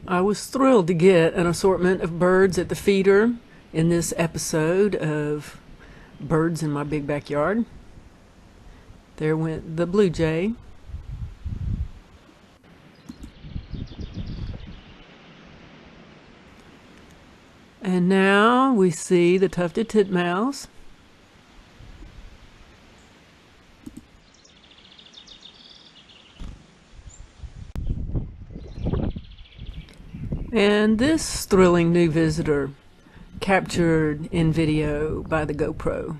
I was thrilled to get an assortment of birds at the feeder in this episode of Birds in My Big Backyard. There went the blue jay. And now we see the tufted titmouse. And this thrilling new visitor, captured in video by the GoPro.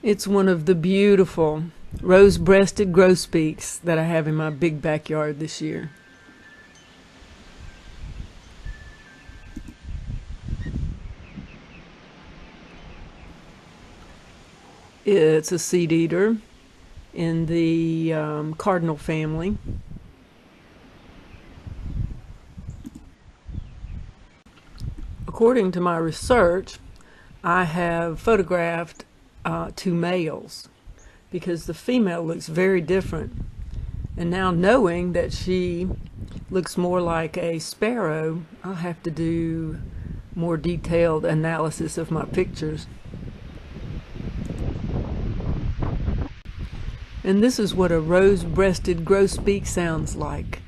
It's one of the beautiful rose-breasted grosbeaks that I have in my big backyard this year. It's a seed eater in the cardinal family. According to my research, I have photographed two males because the female looks very different, and now knowing that she looks more like a sparrow, I'll have to do more detailed analysis of my pictures. And this is what a rose-breasted grosbeak sounds like.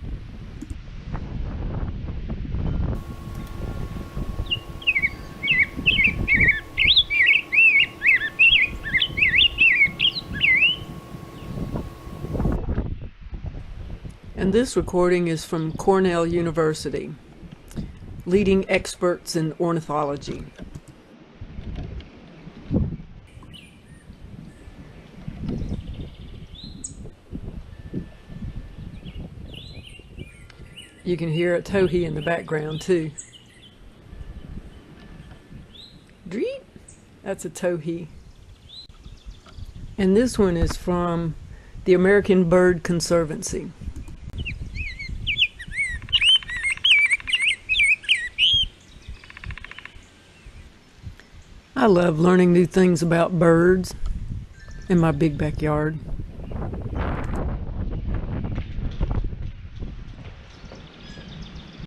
And this recording is from Cornell University, leading experts in ornithology. You can hear a towhee in the background too. Dreet! That's a towhee. And this one is from the American Bird Conservancy. I love learning new things about birds in my big backyard.